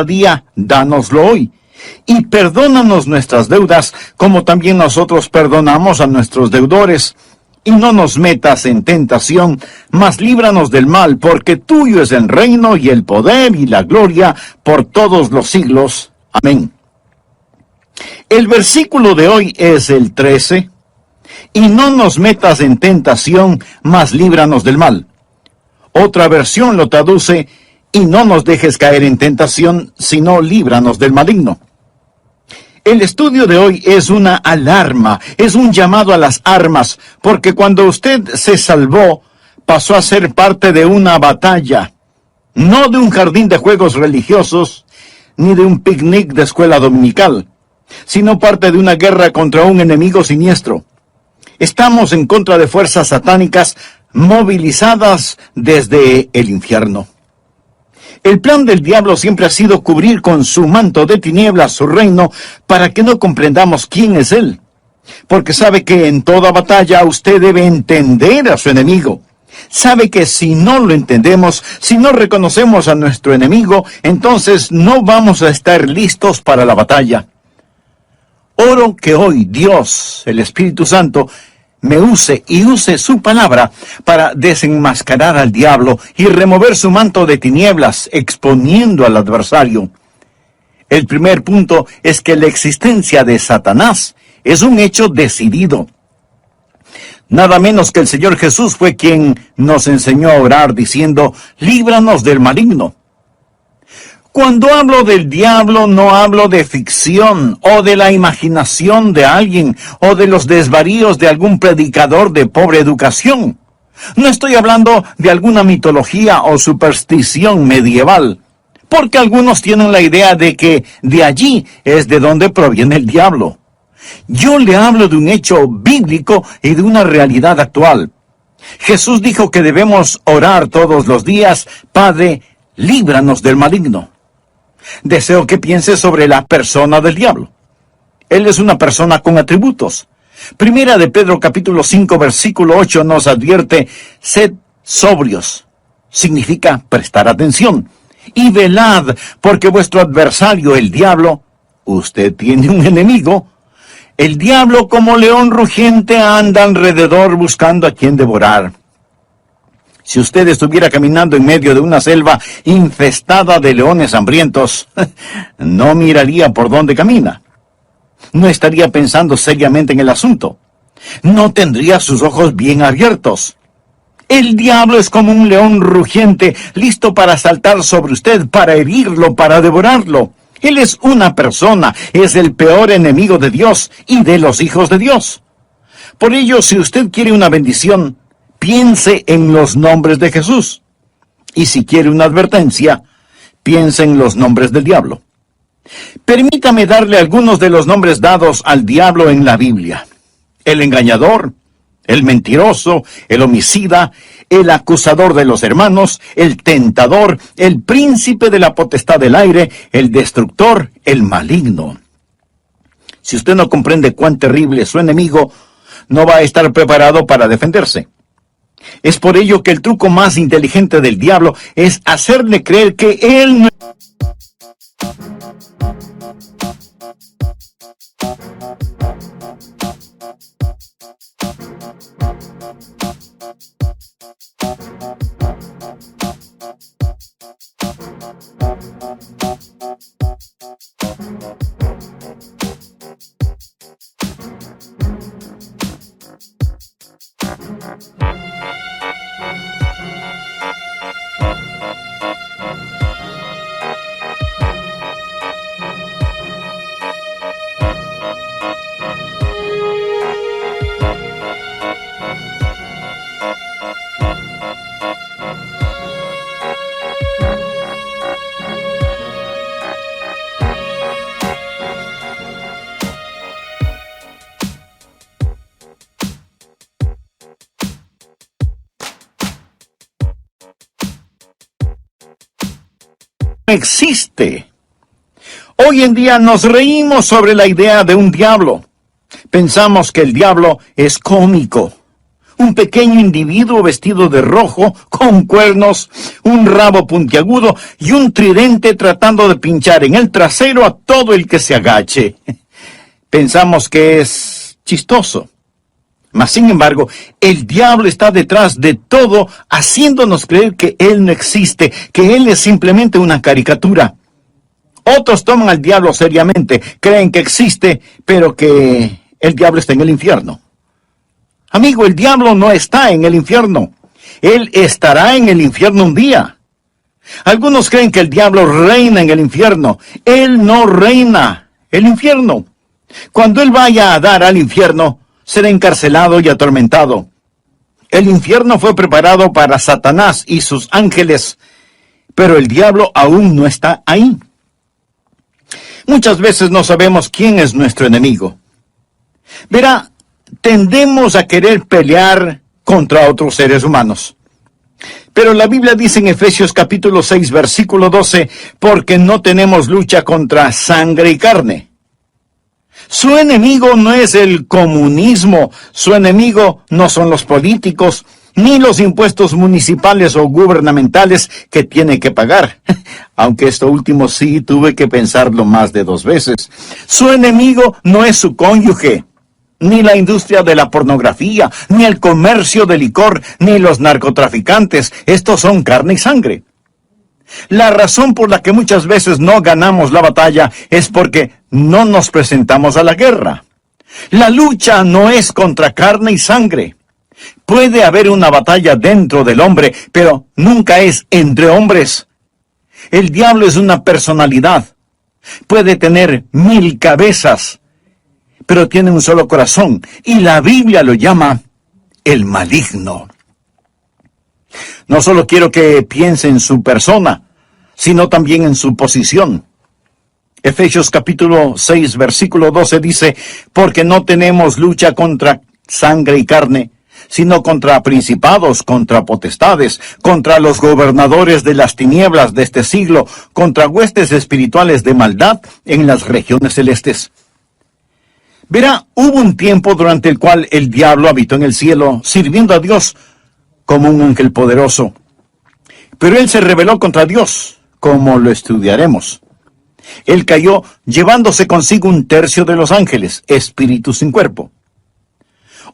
día, dánoslo hoy. Y perdónanos nuestras deudas, como también nosotros perdonamos a nuestros deudores. Y no nos metas en tentación, mas líbranos del mal, porque tuyo es el reino y el poder y la gloria por todos los siglos. Amén. El versículo de hoy es el 13. Y no nos metas en tentación, mas líbranos del mal. Otra versión lo traduce: y no nos dejes caer en tentación, sino líbranos del maligno. El estudio de hoy es una alarma, es un llamado a las armas, porque cuando usted se salvó, pasó a ser parte de una batalla, no de un jardín de juegos religiosos, ni de un picnic de escuela dominical, sino parte de una guerra contra un enemigo siniestro. Estamos en contra de fuerzas satánicas movilizadas desde el infierno. El plan del diablo siempre ha sido cubrir con su manto de tinieblas su reino para que no comprendamos quién es él. Porque sabe que en toda batalla usted debe entender a su enemigo. Sabe que si no lo entendemos, si no reconocemos a nuestro enemigo, entonces no vamos a estar listos para la batalla. Oro que hoy Dios, el Espíritu Santo, me use y use su palabra para desenmascarar al diablo y remover su manto de tinieblas, exponiendo al adversario. El primer punto es que la existencia de Satanás es un hecho decidido. Nada menos que el Señor Jesús fue quien nos enseñó a orar diciendo: líbranos del maligno. Cuando hablo del diablo, no hablo de ficción o de la imaginación de alguien o de los desvaríos de algún predicador de pobre educación. No estoy hablando de alguna mitología o superstición medieval, porque algunos tienen la idea de que de allí es de donde proviene el diablo. Yo le hablo de un hecho bíblico y de una realidad actual. Jesús dijo que debemos orar todos los días: Padre, líbranos del maligno. Deseo que piense sobre la persona del diablo. Él es una persona con atributos. Primera de Pedro capítulo 5 versículo 8 nos advierte: sed sobrios. Significa prestar atención. Y velad, porque vuestro adversario, el diablo, usted tiene un enemigo. El diablo, como león rugiente, anda alrededor buscando a quien devorar. Si usted estuviera caminando en medio de una selva infestada de leones hambrientos, no miraría por dónde camina. No estaría pensando seriamente en el asunto. No tendría sus ojos bien abiertos. El diablo es como un león rugiente, listo para saltar sobre usted, para herirlo, para devorarlo. Él es una persona, es el peor enemigo de Dios y de los hijos de Dios. Por ello, si usted quiere una bendición, piense en los nombres de Jesús. Y si quiere una advertencia, piense en los nombres del diablo. Permítame darle algunos de los nombres dados al diablo en la Biblia: el engañador, el mentiroso, el homicida, el acusador de los hermanos, el tentador, el príncipe de la potestad del aire, el destructor, el maligno. Si usted no comprende cuán terrible es su enemigo, no va a estar preparado para defenderse. Es por ello que el truco más inteligente del diablo es hacerle creer que él no... existe. Hoy en día nos reímos sobre la idea de un diablo. Pensamos que el diablo es cómico. Un pequeño individuo vestido de rojo, con cuernos, un rabo puntiagudo y un tridente tratando de pinchar en el trasero a todo el que se agache. Pensamos que es chistoso. Mas, sin embargo, el diablo está detrás de todo, haciéndonos creer que él no existe, que él es simplemente una caricatura. Otros toman al diablo seriamente, creen que existe, pero que el diablo está en el infierno. Amigo, el diablo no está en el infierno. Él estará en el infierno un día. Algunos creen que el diablo reina en el infierno. Él no reina el infierno. Cuando él vaya a dar al infierno, será encarcelado y atormentado. El infierno fue preparado para Satanás y sus ángeles, pero el diablo aún no está ahí. Muchas veces no sabemos quién es nuestro enemigo. Verá, tendemos a querer pelear contra otros seres humanos. Pero la Biblia dice en Efesios capítulo 6, versículo 12, porque no tenemos lucha contra sangre y carne. Su enemigo no es el comunismo, su enemigo no son los políticos, ni los impuestos municipales o gubernamentales que tiene que pagar. Aunque esto último sí tuve que pensarlo más de 2 veces. Su enemigo no es su cónyuge, ni la industria de la pornografía, ni el comercio de licor, ni los narcotraficantes. Estos son carne y sangre. La razón por la que muchas veces no ganamos la batalla es porque no nos presentamos a la guerra. La lucha no es contra carne y sangre. Puede haber una batalla dentro del hombre, pero nunca es entre hombres. El diablo es una personalidad. Puede tener 1000 cabezas, pero tiene un solo corazón, y la Biblia lo llama el maligno. No solo quiero que piense en su persona, sino también en su posición. Efesios capítulo 6, versículo 12 dice, porque no tenemos lucha contra sangre y carne, sino contra principados, contra potestades, contra los gobernadores de las tinieblas de este siglo, contra huestes espirituales de maldad en las regiones celestes. Verá, hubo un tiempo durante el cual el diablo habitó en el cielo, sirviendo a Dios como un ángel poderoso. Pero él se rebeló contra Dios, como lo estudiaremos. Él cayó llevándose consigo 1/3 de los ángeles, espíritus sin cuerpo.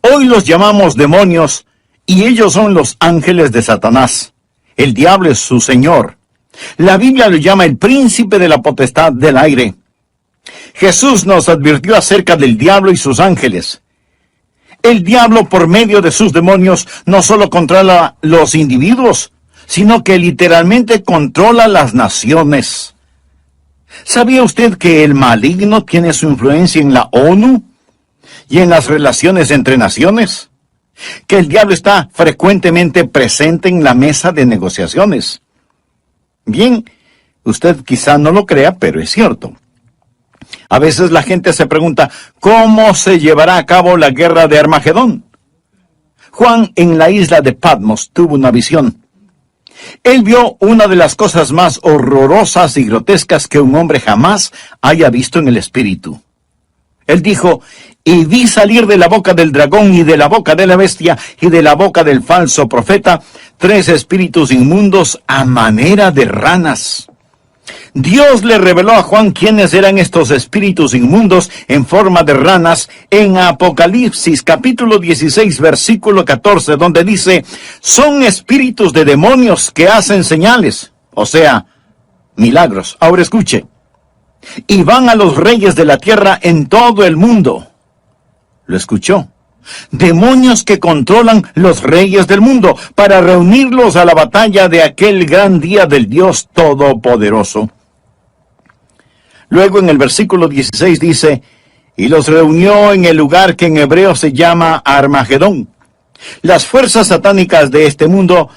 Hoy los llamamos demonios, y ellos son los ángeles de Satanás. El diablo es su señor. La Biblia lo llama el príncipe de la potestad del aire. Jesús nos advirtió acerca del diablo y sus ángeles. El diablo, por medio de sus demonios, no solo controla los individuos, sino que literalmente controla las naciones. ¿Sabía usted que el maligno tiene su influencia en la ONU y en las relaciones entre naciones? Que el diablo está frecuentemente presente en la mesa de negociaciones. Bien, usted quizá no lo crea, pero es cierto. A veces la gente se pregunta, ¿cómo se llevará a cabo la guerra de Armagedón? Juan, en la isla de Patmos, tuvo una visión. Él vio una de las cosas más horrorosas y grotescas que un hombre jamás haya visto en el espíritu. Él dijo, y vi salir de la boca del dragón y de la boca de la bestia y de la boca del falso profeta 3 espíritus inmundos a manera de ranas. Dios le reveló a Juan quiénes eran estos espíritus inmundos en forma de ranas en Apocalipsis capítulo 16 versículo 14, donde dice, son espíritus de demonios que hacen señales, o sea, milagros. Ahora escuche, y van a los reyes de la tierra en todo el mundo. ¿Lo escuchó? Demonios que controlan los reyes del mundo para reunirlos a la batalla de aquel gran día del Dios Todopoderoso. Luego en el versículo 16 dice, y los reunió en el lugar que en hebreo se llama Armagedón. Las fuerzas satánicas de este mundo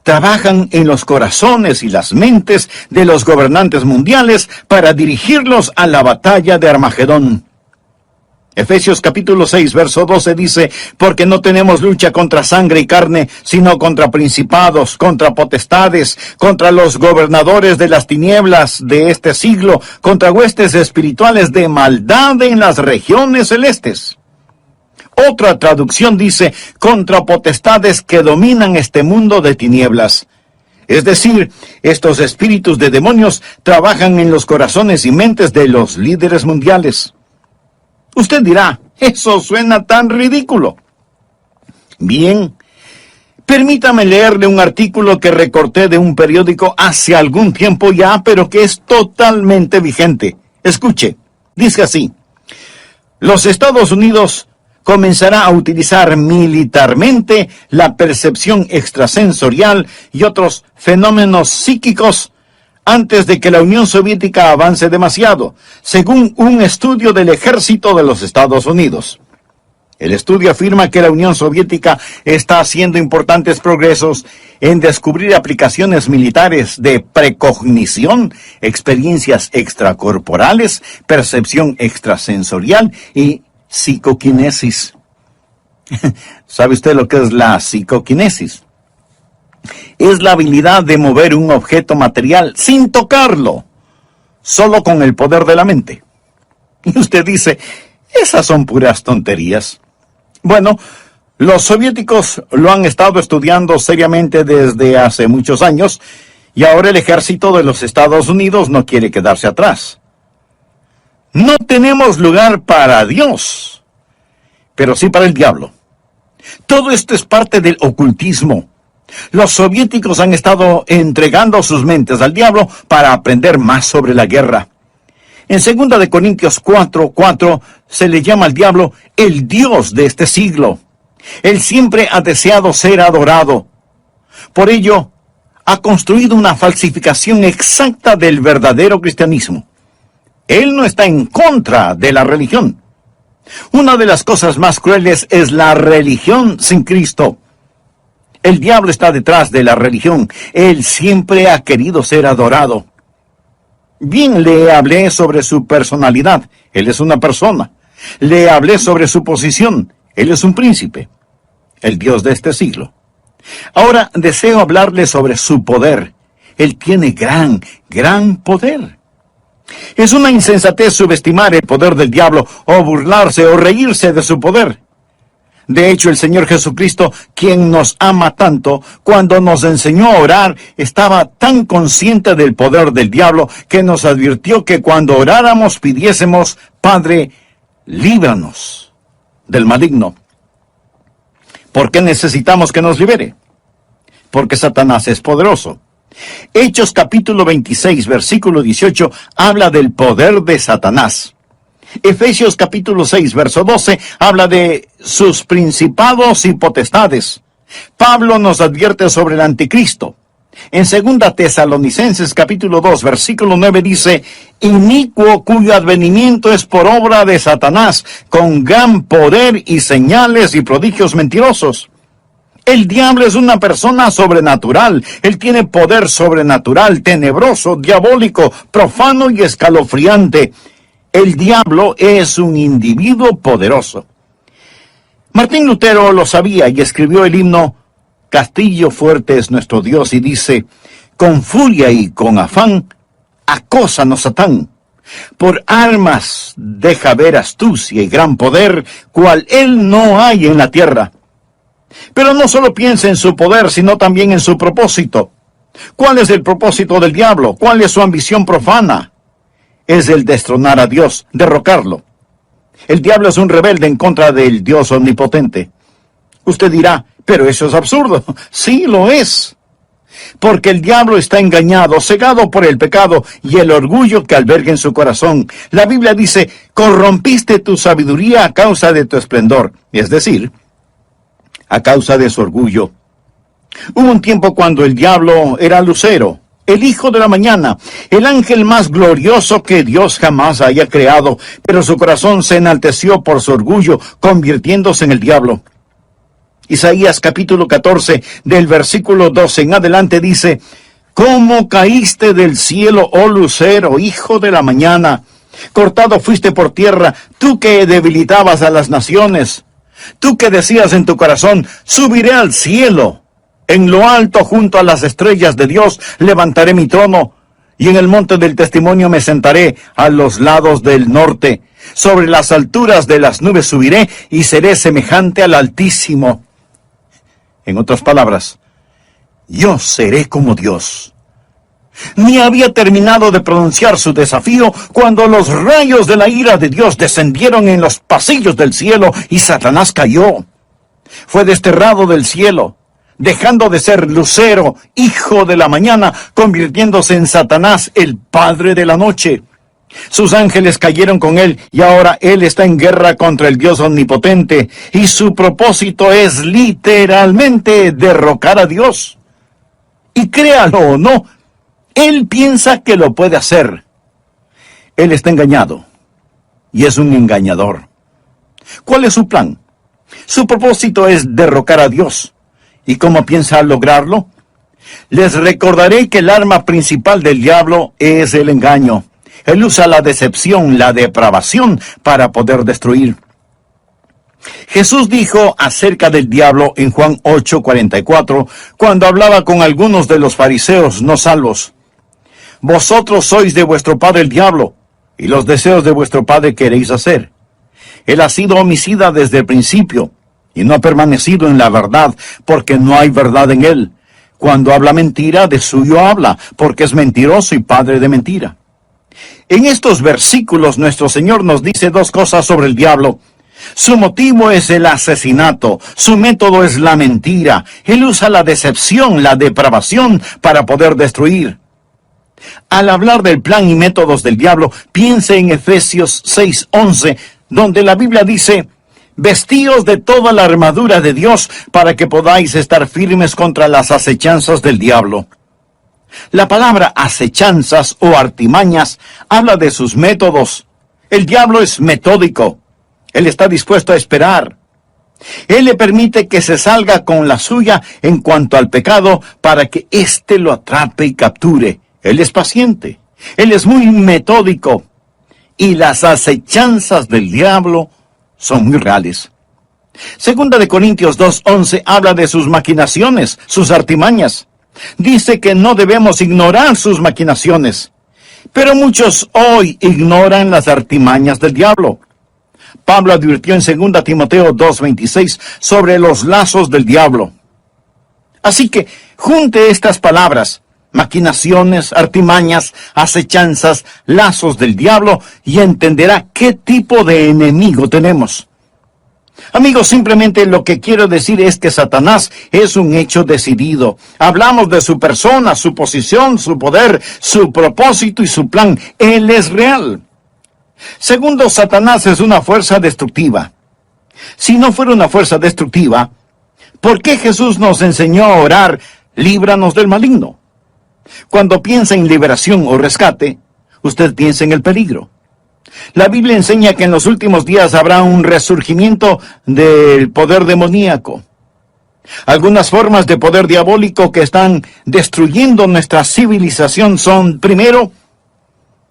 trabajan en los corazones y las mentes de los gobernantes mundiales para dirigirlos a la batalla de Armagedón. Efesios capítulo 6, verso 12 dice, porque no tenemos lucha contra sangre y carne, sino contra principados, contra potestades, contra los gobernadores de las tinieblas de este siglo, contra huestes espirituales de maldad en las regiones celestes. Otra traducción dice, contra potestades que dominan este mundo de tinieblas. Es decir, estos espíritus de demonios trabajan en los corazones y mentes de los líderes mundiales. Usted dirá, eso suena tan ridículo. Bien, permítame leerle un artículo que recorté de un periódico hace algún tiempo ya, pero que es totalmente vigente. Escuche, dice así: los Estados Unidos comenzará a utilizar militarmente la percepción extrasensorial y otros fenómenos psíquicos antes de que la Unión Soviética avance demasiado, según un estudio del ejército de los Estados Unidos. El estudio afirma que la Unión Soviética está haciendo importantes progresos en descubrir aplicaciones militares de precognición, experiencias extracorporales, percepción extrasensorial y psicoquinesis. ¿Sabe usted lo que es la psicoquinesis? Es la habilidad de mover un objeto material sin tocarlo, solo con el poder de la mente. Y usted dice, esas son puras tonterías. Bueno, los soviéticos lo han estado estudiando seriamente desde hace muchos años, y ahora el ejército de los Estados Unidos no quiere quedarse atrás. No tenemos lugar para Dios, pero sí para el diablo. Todo esto es parte del ocultismo. Los soviéticos han estado entregando sus mentes al diablo para aprender más sobre la guerra. En 2 Corintios 4:4 se le llama al diablo el Dios de este siglo. Él siempre ha deseado ser adorado. Por ello, ha construido una falsificación exacta del verdadero cristianismo. Él no está en contra de la religión. Una de las cosas más crueles es la religión sin Cristo. El diablo está detrás de la religión. Él siempre ha querido ser adorado. Bien, le hablé sobre su personalidad. Él es una persona. Le hablé sobre su posición. Él es un príncipe, el Dios de este siglo. Ahora deseo hablarle sobre su poder. Él tiene gran poder. Es una insensatez subestimar el poder del diablo o burlarse o reírse de su poder. De hecho, el Señor Jesucristo, quien nos ama tanto, cuando nos enseñó a orar, estaba tan consciente del poder del diablo que nos advirtió que cuando oráramos pidiésemos, Padre, líbranos del maligno. ¿Por qué necesitamos que nos libere? Porque Satanás es poderoso. Hechos capítulo 26, versículo 18, habla del poder de Satanás. Efesios capítulo 6, verso 12, habla de sus principados y potestades. Pablo nos advierte sobre el anticristo. En 2 Tesalonicenses capítulo 2, versículo 9 dice, inicuo cuyo advenimiento es por obra de Satanás, con gran poder y señales y prodigios mentirosos. El diablo es una persona sobrenatural. Él tiene poder sobrenatural, tenebroso, diabólico, profano y escalofriante. El diablo es un individuo poderoso. Martín Lutero lo sabía y escribió el himno Castillo fuerte es nuestro Dios, y dice, con furia y con afán, acósanos Satán. Por armas deja ver astucia y gran poder, cual él no hay en la tierra. Pero no solo piensa en su poder, sino también en su propósito. ¿Cuál es el propósito del diablo? ¿Cuál es su ambición profana? Es el destronar a Dios, derrocarlo. El diablo es un rebelde en contra del Dios omnipotente. Usted dirá, pero eso es absurdo. Sí, lo es. Porque el diablo está engañado, cegado por el pecado y el orgullo que alberga en su corazón. La Biblia dice, corrompiste tu sabiduría a causa de tu esplendor. Es decir, a causa de su orgullo. Hubo un tiempo cuando el diablo era Lucero, el hijo de la mañana, el ángel más glorioso que Dios jamás haya creado, pero su corazón se enalteció por su orgullo, convirtiéndose en el diablo. Isaías capítulo 14, del versículo 12 en adelante dice, ¿cómo caíste del cielo, oh lucero, hijo de la mañana? Cortado fuiste por tierra, tú que debilitabas a las naciones. Tú que decías en tu corazón, subiré al cielo. En lo alto, junto a las estrellas de Dios, levantaré mi trono. Y en el monte del testimonio me sentaré a los lados del norte. Sobre las alturas de las nubes subiré y seré semejante al Altísimo. En otras palabras, yo seré como Dios. Ni había terminado de pronunciar su desafío cuando los rayos de la ira de Dios descendieron en los pasillos del cielo y Satanás cayó. Fue desterrado del cielo, dejando de ser Lucero, hijo de la mañana, convirtiéndose en Satanás, el padre de la noche. Sus ángeles cayeron con él y ahora él está en guerra contra el Dios omnipotente y su propósito es literalmente derrocar a Dios. Y créalo o no, él piensa que lo puede hacer. Él está engañado y es un engañador. ¿Cuál es su plan? Su propósito es derrocar a Dios. ¿Y cómo piensa lograrlo? Les recordaré que el arma principal del diablo es el engaño. Él usa la decepción, la depravación para poder destruir. Jesús dijo acerca del diablo en Juan 8:44, cuando hablaba con algunos de los fariseos no salvos. Vosotros sois de vuestro padre el diablo, y los deseos de vuestro padre queréis hacer. Él ha sido homicida desde el principio, y no ha permanecido en la verdad, porque no hay verdad en él. Cuando habla mentira, de suyo habla, porque es mentiroso y padre de mentira. En estos versículos nuestro Señor nos dice dos cosas sobre el diablo. Su motivo es el asesinato, su método es la mentira. Él usa la decepción, la depravación para poder destruir. Al hablar del plan y métodos del diablo, piense en Efesios 6:11, donde la Biblia dice: vestíos de toda la armadura de Dios para que podáis estar firmes contra las acechanzas del diablo. La palabra acechanzas o artimañas habla de sus métodos. El diablo es metódico. Él está dispuesto a esperar. Él le permite que se salga con la suya en cuanto al pecado para que éste lo atrape y capture. Él es paciente. Él es muy metódico. Y las acechanzas del diablo son muy reales. Segunda de Corintios 2:11 habla de sus maquinaciones, sus artimañas. Dice que no debemos ignorar sus maquinaciones. Pero muchos hoy ignoran las artimañas del diablo. Pablo advirtió en 2 Timoteo 2:26 sobre los lazos del diablo. Así que junte estas palabras: maquinaciones, artimañas, acechanzas, lazos del diablo, y entenderá qué tipo de enemigo tenemos. Amigos, simplemente lo que quiero decir es que Satanás es un hecho decidido. Hablamos de su persona, su posición, su poder, su propósito y su plan. Él es real. Segundo, Satanás es una fuerza destructiva. Si no fuera una fuerza destructiva, ¿por qué Jesús nos enseñó a orar: líbranos del maligno? Cuando piensa en liberación o rescate, usted piensa en el peligro. La Biblia enseña que en los últimos días habrá un resurgimiento del poder demoníaco. Algunas formas de poder diabólico que están destruyendo nuestra civilización son, primero,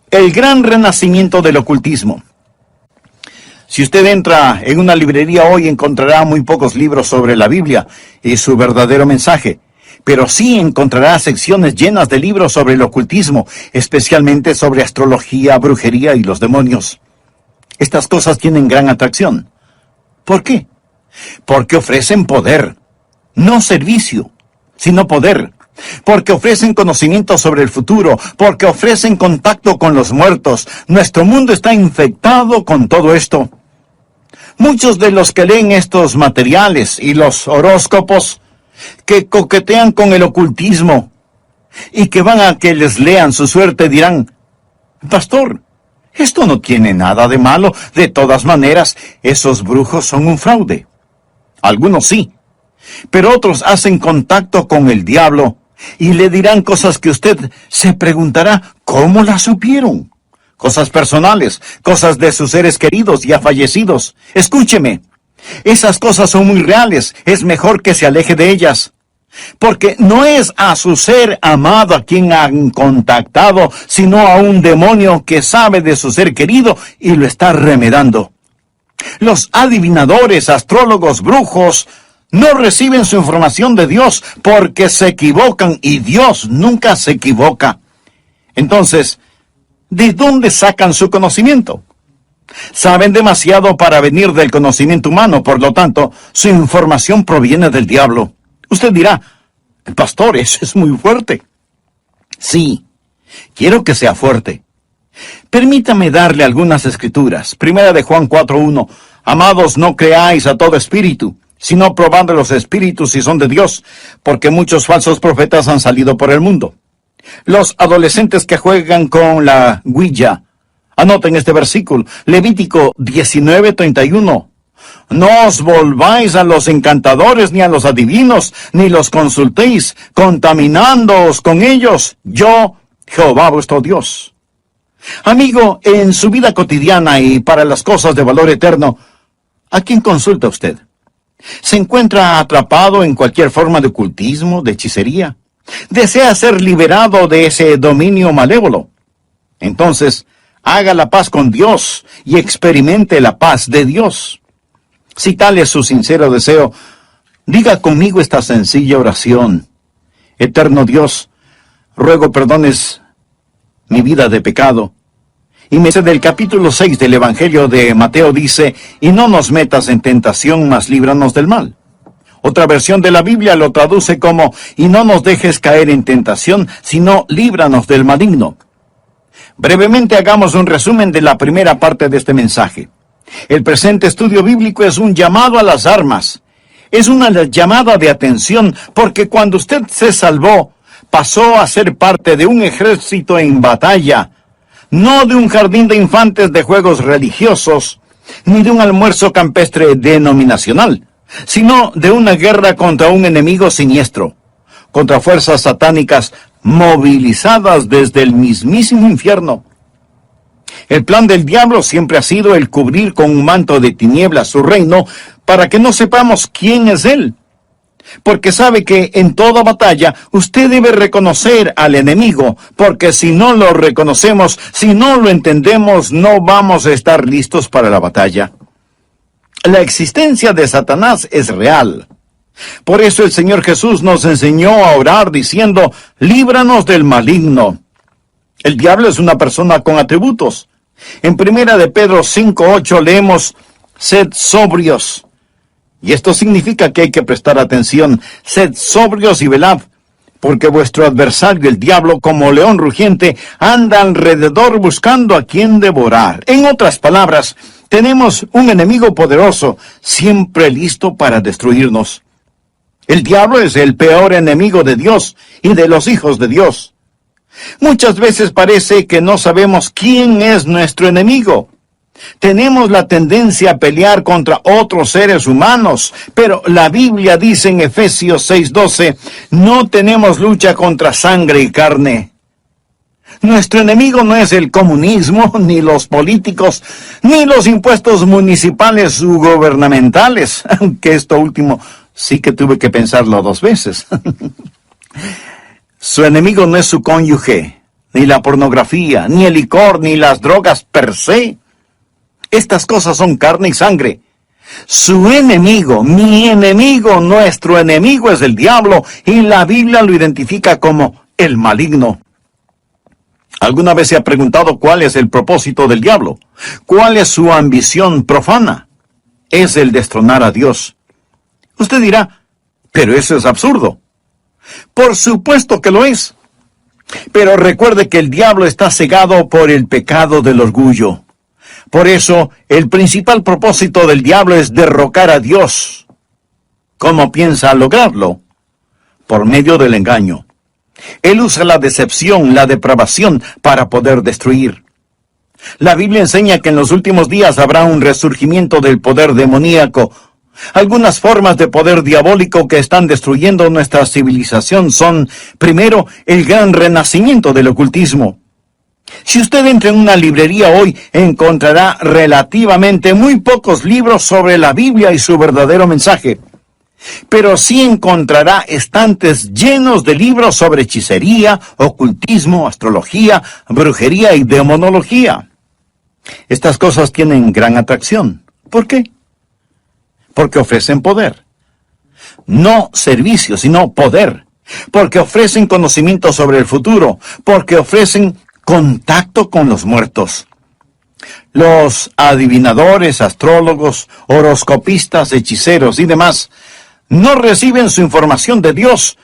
el gran renacimiento del ocultismo. Si usted entra en una librería hoy, encontrará muy pocos libros sobre la Biblia y su verdadero mensaje. Pero sí encontrará secciones llenas de libros sobre el ocultismo, especialmente sobre astrología, brujería y los demonios. Estas cosas tienen gran atracción. ¿Por qué? Porque ofrecen poder, no servicio, sino poder. Porque ofrecen conocimiento sobre el futuro, porque ofrecen contacto con los muertos. Nuestro mundo está infectado con todo esto. Muchos de los que leen estos materiales y los horóscopos, que coquetean con el ocultismo y que van a que les lean su suerte, dirán: pastor, esto no tiene nada de malo. De todas maneras, esos brujos son un fraude. Algunos sí, pero otros hacen contacto con el diablo y le dirán cosas que usted se preguntará: ¿cómo las supieron? Cosas personales, cosas de sus seres queridos ya fallecidos. Escúcheme. Esas cosas son muy reales. Es mejor que se aleje de ellas. Porque no es a su ser amado a quien han contactado, sino a un demonio que sabe de su ser querido y lo está remedando. Los adivinadores, astrólogos, brujos, no reciben su información de Dios porque se equivocan, y Dios nunca se equivoca. Entonces, ¿de dónde sacan su conocimiento? Saben demasiado para venir del conocimiento humano, por lo tanto, su información proviene del diablo. Usted dirá, pastor, eso es muy fuerte. Sí, quiero que sea fuerte. Permítame darle algunas escrituras. Primera de Juan 4:1. Amados, no creáis a todo espíritu, sino probando los espíritus si son de Dios, porque muchos falsos profetas han salido por el mundo. Los adolescentes que juegan con la Ouija, anoten este versículo, Levítico 19:31. No os volváis a los encantadores ni a los adivinos, ni los consultéis, contaminándoos con ellos. Yo, Jehová vuestro Dios. Amigo, en su vida cotidiana y para las cosas de valor eterno, ¿a quién consulta usted? ¿Se encuentra atrapado en cualquier forma de ocultismo, de hechicería? ¿Desea ser liberado de ese dominio malévolo? Entonces, haga la paz con Dios y experimente la paz de Dios. Si tal es su sincero deseo, diga conmigo esta sencilla oración. Eterno Dios, ruego perdones mi vida de pecado. Y del capítulo 6 del Evangelio de Mateo dice, y no nos metas en tentación, mas líbranos del mal. Otra versión de la Biblia lo traduce como, y no nos dejes caer en tentación, sino líbranos del maligno. Brevemente hagamos un resumen de la primera parte de este mensaje. El presente estudio bíblico es un llamado a las armas. Es una llamada de atención, porque cuando usted se salvó, pasó a ser parte de un ejército en batalla, no de un jardín de infantes de juegos religiosos, ni de un almuerzo campestre denominacional, sino de una guerra contra un enemigo siniestro, contra fuerzas satánicas movilizadas desde el mismísimo infierno. El plan del diablo siempre ha sido el cubrir con un manto de tinieblas su reino para que no sepamos quién es él. Porque sabe que en toda batalla usted debe reconocer al enemigo, porque si no lo reconocemos, si no lo entendemos, no vamos a estar listos para la batalla. La existencia de Satanás es real. Por eso el Señor Jesús nos enseñó a orar diciendo, líbranos del maligno. El diablo es una persona con atributos. En 1 de Pedro 5:8 leemos, sed sobrios. Y esto significa que hay que prestar atención. Sed sobrios y velad, porque vuestro adversario, el diablo, como león rugiente, anda alrededor buscando a quien devorar. En otras palabras, tenemos un enemigo poderoso, siempre listo para destruirnos. El diablo es el peor enemigo de Dios y de los hijos de Dios. Muchas veces parece que no sabemos quién es nuestro enemigo. Tenemos la tendencia a pelear contra otros seres humanos, pero la Biblia dice en Efesios 6:12, no tenemos lucha contra sangre y carne. Nuestro enemigo no es el comunismo, ni los políticos, ni los impuestos municipales u gubernamentales, aunque esto último sí que tuve que pensarlo 2 veces. Su enemigo no es su cónyuge, ni la pornografía, ni el licor, ni las drogas per se. Estas cosas son carne y sangre. Su enemigo, mi enemigo, nuestro enemigo es el diablo, y la Biblia lo identifica como el maligno. ¿Alguna vez se ha preguntado cuál es el propósito del diablo? ¿Cuál es su ambición profana? Es el destronar a Dios. Usted dirá, pero eso es absurdo. Por supuesto que lo es. Pero recuerde que el diablo está cegado por el pecado del orgullo. Por eso, el principal propósito del diablo es derrocar a Dios. ¿Cómo piensa lograrlo? Por medio del engaño. Él usa la decepción, la depravación, para poder destruir. La Biblia enseña que en los últimos días habrá un resurgimiento del poder demoníaco. Algunas formas de poder diabólico que están destruyendo nuestra civilización son, primero, el gran renacimiento del ocultismo. Si usted entra en una librería hoy, encontrará relativamente muy pocos libros sobre la Biblia y su verdadero mensaje. Pero sí encontrará estantes llenos de libros sobre hechicería, ocultismo, astrología, brujería y demonología. Estas cosas tienen gran atracción. ¿Por qué? Porque ofrecen poder. No servicio, sino poder. Porque ofrecen conocimiento sobre el futuro. Porque ofrecen contacto con los muertos. Los adivinadores, astrólogos, horoscopistas, hechiceros y demás no reciben su información de Dios,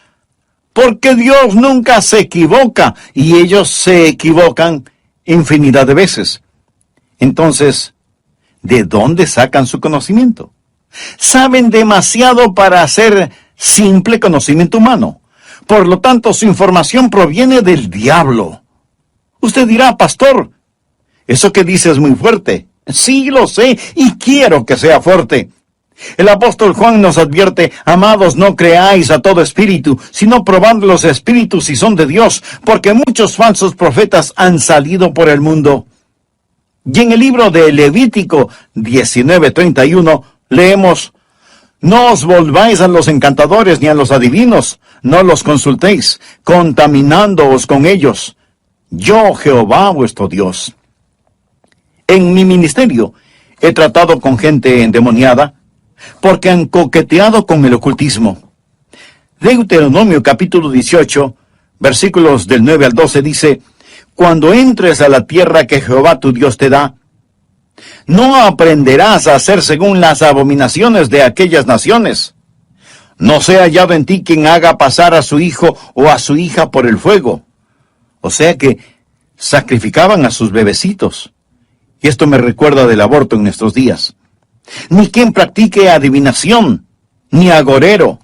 porque Dios nunca se equivoca y ellos se equivocan infinidad de veces. Entonces, ¿de dónde sacan su conocimiento? Saben demasiado para hacer simple conocimiento humano. Por lo tanto, su información proviene del diablo. Usted dirá, pastor, eso que dice es muy fuerte. Sí, lo sé, y quiero que sea fuerte. El apóstol Juan nos advierte, amados, no creáis a todo espíritu, sino probad los espíritus si son de Dios, porque muchos falsos profetas han salido por el mundo. Y en el libro de Levítico 19:31 leemos, no os volváis a los encantadores ni a los adivinos, no los consultéis, contaminándoos con ellos. Yo, Jehová, vuestro Dios. En mi ministerio he tratado con gente endemoniada, porque han coqueteado con el ocultismo. Deuteronomio capítulo 18, versículos del 9 al 12 dice, cuando entres a la tierra que Jehová tu Dios te da, no aprenderás a hacer según las abominaciones de aquellas naciones. No sea hallado en ti quien haga pasar a su hijo o a su hija por el fuego. O sea que sacrificaban a sus bebecitos. Y esto me recuerda del aborto en nuestros días. Ni quien practique adivinación, ni agorero.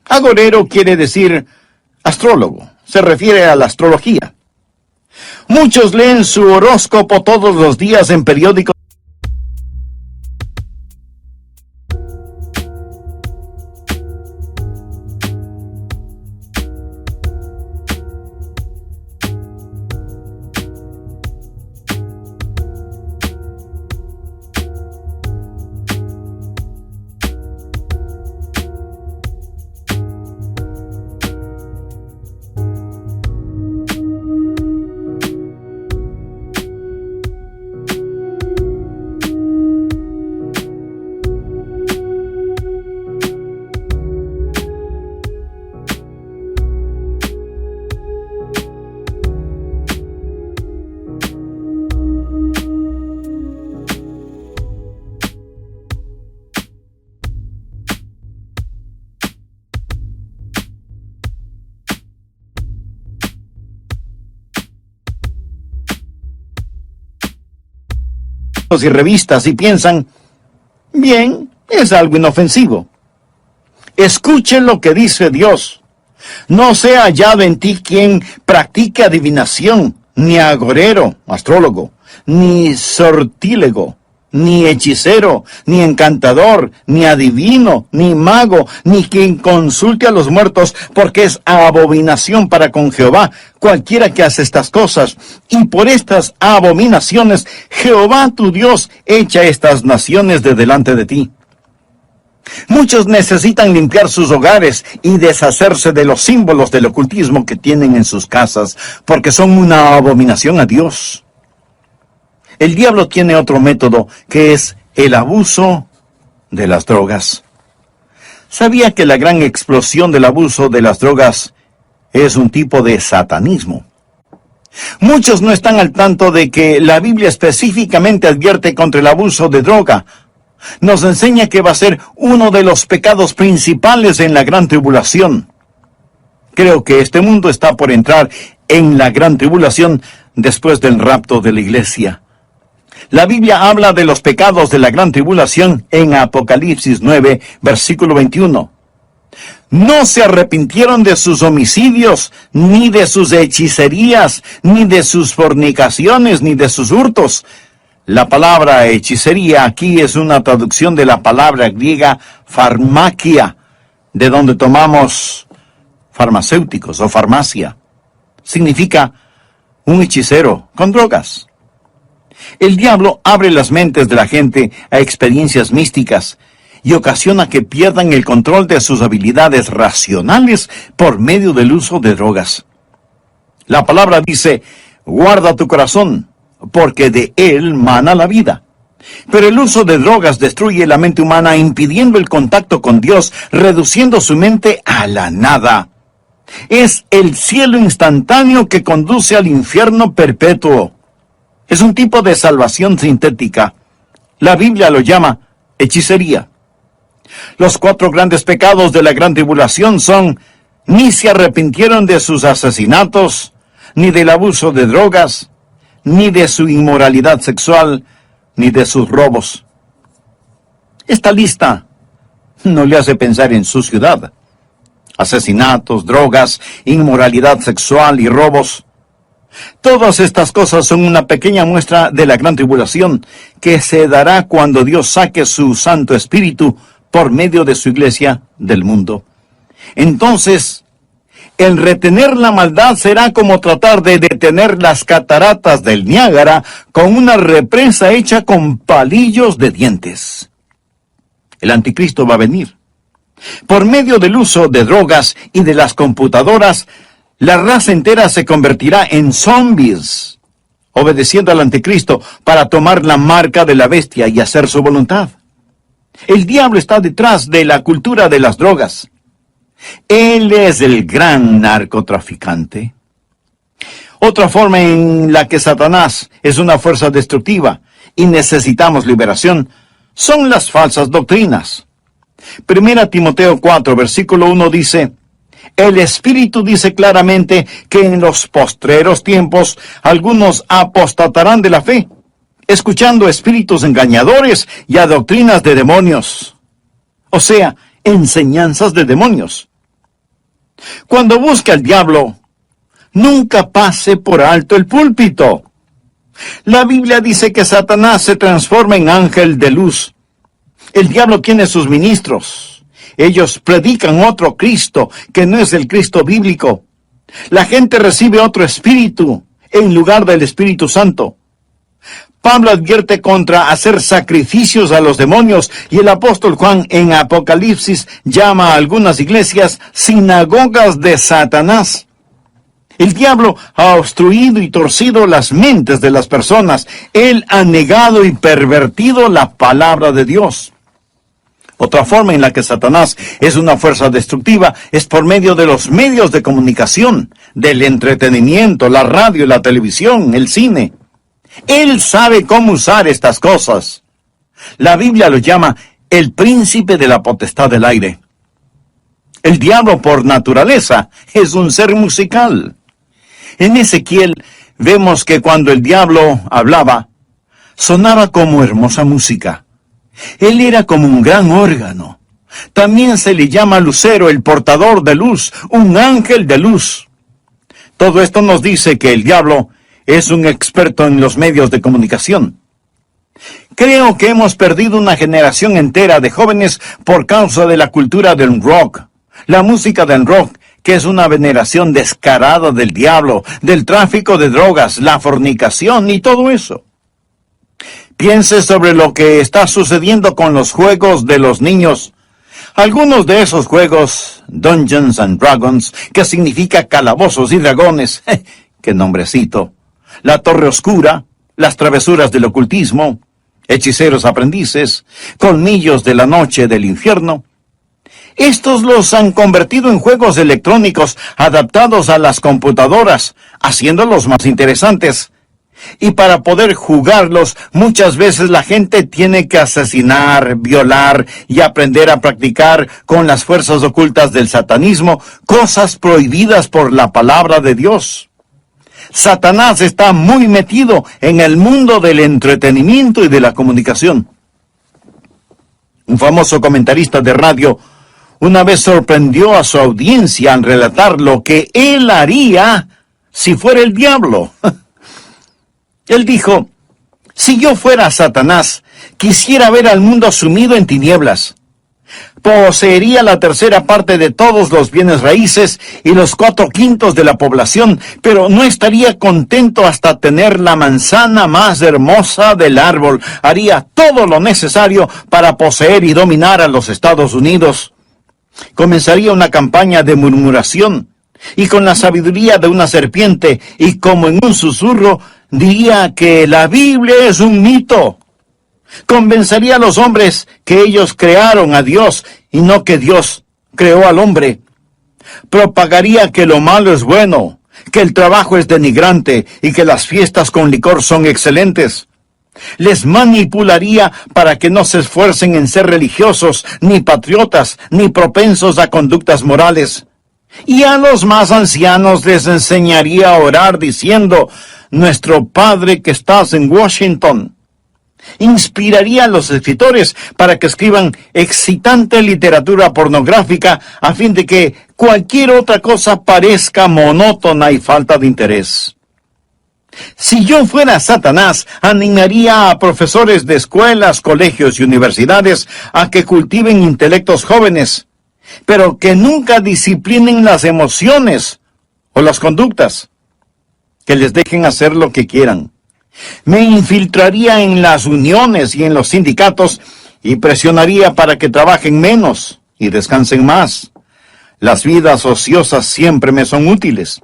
Agorero quiere decir astrólogo, se refiere a la astrología. Muchos leen su horóscopo todos los días en periódicos. Y revistas y piensan, bien, es algo inofensivo. Escuchen lo que dice Dios. No sea hallado en ti quien practique adivinación, ni agorero, astrólogo, ni sortílego, ni hechicero, ni encantador, ni adivino, ni mago, ni quien consulte a los muertos, porque es abominación para con Jehová cualquiera que hace estas cosas. Y por estas abominaciones, Jehová tu Dios echa estas naciones de delante de ti. Muchos necesitan limpiar sus hogares y deshacerse de los símbolos del ocultismo que tienen en sus casas, porque son una abominación a Dios. El diablo tiene otro método, que es el abuso de las drogas. ¿Sabía que la gran explosión del abuso de las drogas es un tipo de satanismo? Muchos no están al tanto de que la Biblia específicamente advierte contra el abuso de droga. Nos enseña que va a ser uno de los pecados principales en la gran tribulación. Creo que este mundo está por entrar en la gran tribulación después del rapto de la iglesia. La Biblia habla de los pecados de la gran tribulación en Apocalipsis 9, versículo 21. No se arrepintieron de sus homicidios, ni de sus hechicerías, ni de sus fornicaciones, ni de sus hurtos. La palabra hechicería aquí es una traducción de la palabra griega farmakia, de donde tomamos farmacéuticos o farmacia. Significa un hechicero con drogas. El diablo abre las mentes de la gente a experiencias místicas y ocasiona que pierdan el control de sus habilidades racionales por medio del uso de drogas. La palabra dice, guarda tu corazón, porque de él mana la vida. Pero el uso de drogas destruye la mente humana, impidiendo el contacto con Dios, reduciendo su mente a la nada. Es el cielo instantáneo que conduce al infierno perpetuo. Es un tipo de salvación sintética. La Biblia lo llama hechicería. Los 4 grandes pecados de la gran tribulación son: ni se arrepintieron de sus asesinatos, ni del abuso de drogas, ni de su inmoralidad sexual, ni de sus robos. Esta lista no le hace pensar en su ciudad. Asesinatos, drogas, inmoralidad sexual y robos. Todas estas cosas son una pequeña muestra de la gran tribulación que se dará cuando Dios saque su Santo Espíritu por medio de su iglesia del mundo. Entonces, el retener la maldad será como tratar de detener las cataratas del Niágara con una represa hecha con palillos de dientes. El anticristo va a venir. Por medio del uso de drogas y de las computadoras, la raza entera se convertirá en zombies, obedeciendo al anticristo para tomar la marca de la bestia y hacer su voluntad. El diablo está detrás de la cultura de las drogas. Él es el gran narcotraficante. Otra forma en la que Satanás es una fuerza destructiva y necesitamos liberación son las falsas doctrinas. 1 Timoteo 4, versículo 1 dice: el Espíritu dice claramente que en los postreros tiempos algunos apostatarán de la fe, escuchando espíritus engañadores y a doctrinas de demonios. O sea, enseñanzas de demonios. Cuando busca el diablo, nunca pase por alto el púlpito. La Biblia dice que Satanás se transforma en ángel de luz. El diablo tiene sus ministros. Ellos predican otro Cristo que no es el Cristo bíblico. La gente recibe otro espíritu en lugar del Espíritu Santo. Pablo advierte contra hacer sacrificios a los demonios, y el apóstol Juan en Apocalipsis llama a algunas iglesias sinagogas de Satanás. El diablo ha obstruido y torcido las mentes de las personas. Él ha negado y pervertido la palabra de Dios. Otra forma en la que Satanás es una fuerza destructiva es por medio de los medios de comunicación, del entretenimiento, la radio, la televisión, el cine. Él sabe cómo usar estas cosas. La Biblia lo llama el príncipe de la potestad del aire. El diablo por naturaleza es un ser musical. En Ezequiel vemos que cuando el diablo hablaba, sonaba como hermosa música. Él era como un gran órgano. También se le llama lucero, el portador de luz, un ángel de luz. Todo esto nos dice que el diablo es un experto en los medios de comunicación. Creo que hemos perdido una generación entera de jóvenes por causa de la cultura del rock. La música del rock, que es una veneración descarada del diablo, del tráfico de drogas, la fornicación y todo eso. Piense sobre lo que está sucediendo con los juegos de los niños. Algunos de esos juegos, Dungeons and Dragons, que significa calabozos y dragones, ¡qué nombrecito! La Torre Oscura, las travesuras del ocultismo, hechiceros aprendices, colmillos de la noche del infierno. Estos los han convertido en juegos electrónicos adaptados a las computadoras, haciéndolos más interesantes. Y para poder jugarlos, muchas veces la gente tiene que asesinar, violar y aprender a practicar con las fuerzas ocultas del satanismo, cosas prohibidas por la palabra de Dios. Satanás está muy metido en el mundo del entretenimiento y de la comunicación. Un famoso comentarista de radio una vez sorprendió a su audiencia al relatar lo que él haría si fuera el diablo. Él dijo: si yo fuera Satanás, quisiera ver al mundo sumido en tinieblas. Poseería la tercera parte de todos los bienes raíces y los 4/5 de la población, pero no estaría contento hasta tener la manzana más hermosa del árbol. Haría todo lo necesario para poseer y dominar a los Estados Unidos. Comenzaría una campaña de murmuración, y con la sabiduría de una serpiente y como en un susurro, diría que la Biblia es un mito. Convencería a los hombres que ellos crearon a Dios y no que Dios creó al hombre. Propagaría que lo malo es bueno, que el trabajo es denigrante y que las fiestas con licor son excelentes. Les manipularía para que no se esfuercen en ser religiosos, ni patriotas, ni propensos a conductas morales. Y a los más ancianos les enseñaría a orar diciendo: Nuestro Padre que estás en Washington. Inspiraría a los escritores para que escriban excitante literatura pornográfica a fin de que cualquier otra cosa parezca monótona y falta de interés. Si yo fuera Satanás, animaría a profesores de escuelas, colegios y universidades a que cultiven intelectos jóvenes, pero que nunca disciplinen las emociones o las conductas, que les dejen hacer lo que quieran. Me infiltraría en las uniones y en los sindicatos y presionaría para que trabajen menos y descansen más. Las vidas ociosas siempre me son útiles.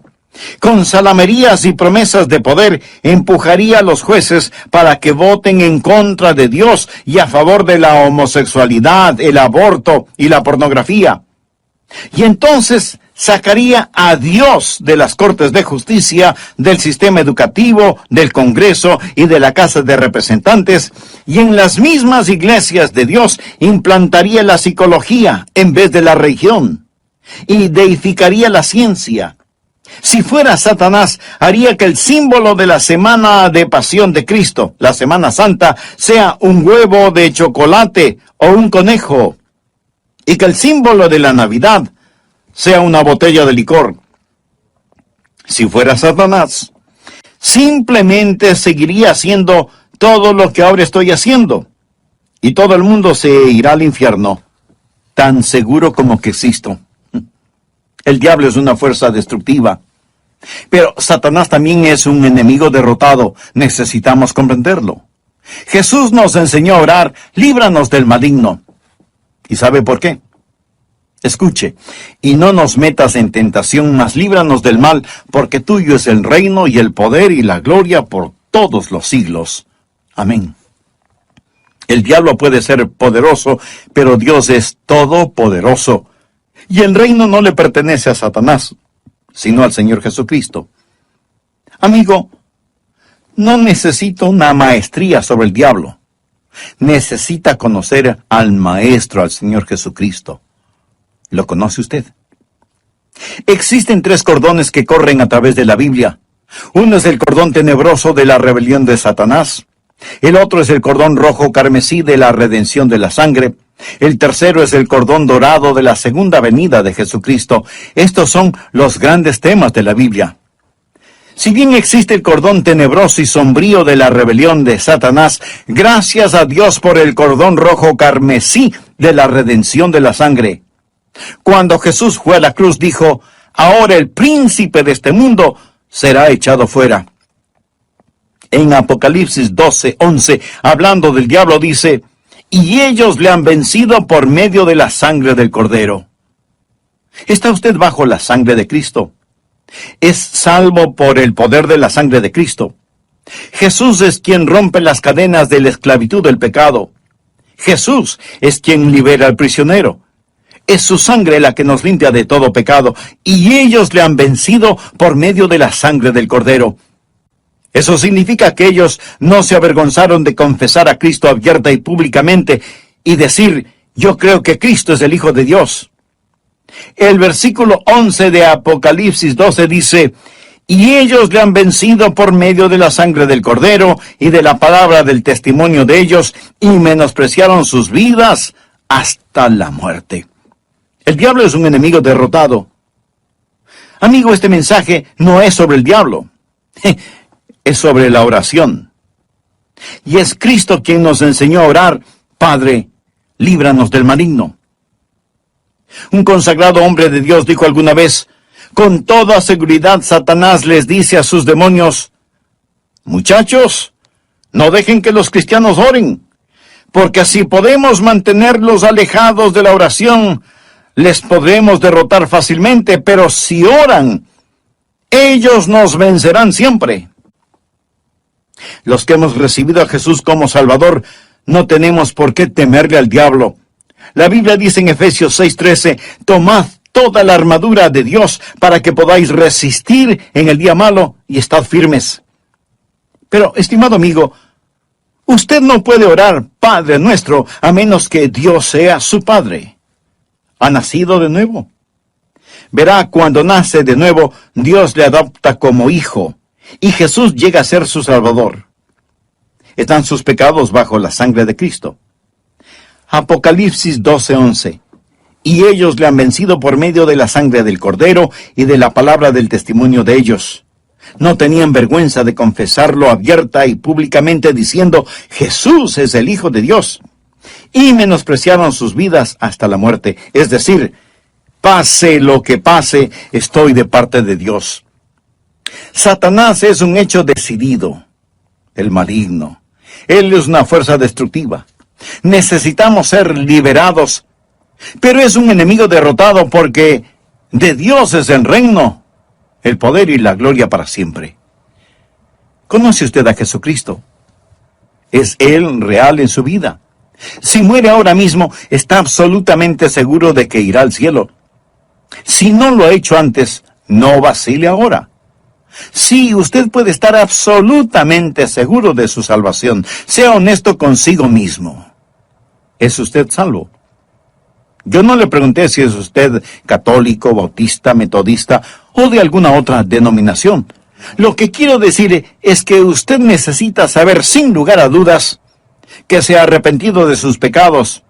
Con salamerías y promesas de poder, empujaría a los jueces para que voten en contra de Dios y a favor de la homosexualidad, el aborto y la pornografía. Y entonces sacaría a Dios de las Cortes de Justicia, del sistema educativo, del Congreso y de la Casa de Representantes, y en las mismas iglesias de Dios implantaría la psicología en vez de la religión, y deificaría la ciencia. Si fuera Satanás, haría que el símbolo de la semana de pasión de Cristo, la Semana Santa, sea un huevo de chocolate o un conejo, y que el símbolo de la Navidad sea una botella de licor. Si fuera Satanás, simplemente seguiría haciendo todo lo que ahora estoy haciendo, y todo el mundo se irá al infierno, tan seguro como que existo. El diablo es una fuerza destructiva, pero Satanás también es un enemigo derrotado. Necesitamos comprenderlo. Jesús nos enseñó a orar: líbranos del maligno. ¿Y sabe por qué? Escuche: y no nos metas en tentación, mas líbranos del mal, porque tuyo es el reino y el poder y la gloria por todos los siglos. Amén. El diablo puede ser poderoso, pero Dios es todopoderoso. Y el reino no le pertenece a Satanás, sino al Señor Jesucristo. Amigo, no necesita una maestría sobre el diablo. Necesita conocer al Maestro, al Señor Jesucristo. ¿Lo conoce usted? Existen 3 cordones que corren a través de la Biblia. Uno es el cordón tenebroso de la rebelión de Satanás. El otro es el cordón rojo carmesí de la redención de la sangre. El tercero es el cordón dorado de la segunda venida de Jesucristo. Estos son los grandes temas de la Biblia. Si bien existe el cordón tenebroso y sombrío de la rebelión de Satanás, gracias a Dios por el cordón rojo carmesí de la redención de la sangre. Cuando Jesús fue a la cruz, dijo: ahora el príncipe de este mundo será echado fuera. En Apocalipsis 12:11, hablando del diablo, dice: y ellos le han vencido por medio de la sangre del Cordero. ¿Está usted bajo la sangre de Cristo? Es salvo por el poder de la sangre de Cristo. Jesús es quien rompe las cadenas de la esclavitud del pecado. Jesús es quien libera al prisionero. Es su sangre la que nos limpia de todo pecado, y ellos le han vencido por medio de la sangre del Cordero. Eso significa que ellos no se avergonzaron de confesar a Cristo abierta y públicamente y decir: yo creo que Cristo es el Hijo de Dios. El versículo 11 de Apocalipsis 12 dice: y ellos le han vencido por medio de la sangre del Cordero y de la palabra del testimonio de ellos, y menospreciaron sus vidas hasta la muerte. El diablo es un enemigo derrotado. Amigo, este mensaje no es sobre el diablo. Es sobre la oración. Y es Cristo quien nos enseñó a orar: Padre, líbranos del maligno. Un consagrado hombre de Dios dijo alguna vez: con toda seguridad Satanás les dice a sus demonios: muchachos, no dejen que los cristianos oren, porque así podemos mantenerlos alejados de la oración, les podremos derrotar fácilmente, pero si oran, ellos nos vencerán siempre. Los que hemos recibido a Jesús como Salvador no tenemos por qué temerle al diablo. La Biblia dice en Efesios 6:13: tomad toda la armadura de Dios para que podáis resistir en el día malo y estad firmes. Pero, estimado amigo, usted no puede orar Padre Nuestro a menos que Dios sea su Padre. ¿Ha nacido de nuevo? Verá, cuando nace de nuevo, Dios le adopta como hijo, y Jesús llega a ser su Salvador. Están sus pecados bajo la sangre de Cristo. Apocalipsis 12:11. Y ellos le han vencido por medio de la sangre del Cordero y de la palabra del testimonio de ellos. No tenían vergüenza de confesarlo abierta y públicamente diciendo, Jesús es el Hijo de Dios. Y menospreciaron sus vidas hasta la muerte. Es decir, pase lo que pase, estoy de parte de Dios. Satanás es un hecho decidido, el maligno. Él es una fuerza destructiva. Necesitamos ser liberados, pero es un enemigo derrotado porque de Dios es el reino, el poder y la gloria para siempre. ¿Conoce usted a Jesucristo? ¿Es Él real en su vida? Si muere ahora mismo, está absolutamente seguro de que irá al cielo. Si no lo ha hecho antes, no vacile ahora. Sí, usted puede estar absolutamente seguro de su salvación. Sea honesto consigo mismo. ¿Es usted salvo? Yo no le pregunté si es usted católico, bautista, metodista o de alguna otra denominación. Lo que quiero decir es que usted necesita saber sin lugar a dudas que se ha arrepentido de sus pecados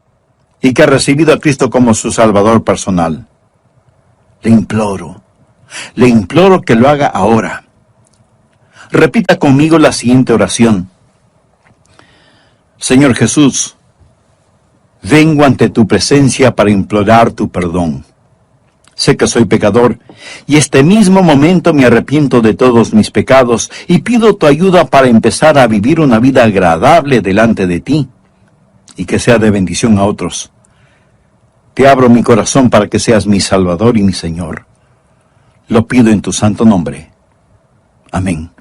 y que ha recibido a Cristo como su Salvador personal. Le imploro que lo haga ahora. Repita conmigo la siguiente oración. Señor Jesús, vengo ante tu presencia para implorar tu perdón. Sé que soy pecador y este mismo momento me arrepiento de todos mis pecados y pido tu ayuda para empezar a vivir una vida agradable delante de ti y que sea de bendición a otros. Te abro mi corazón para que seas mi Salvador y mi Señor. Lo pido en tu santo nombre. Amén.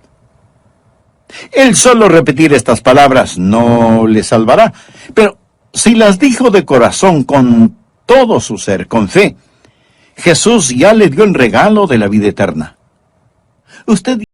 El solo repetir estas palabras no le salvará, pero si las dijo de corazón con todo su ser, con fe, Jesús ya le dio el regalo de la vida eterna. Usted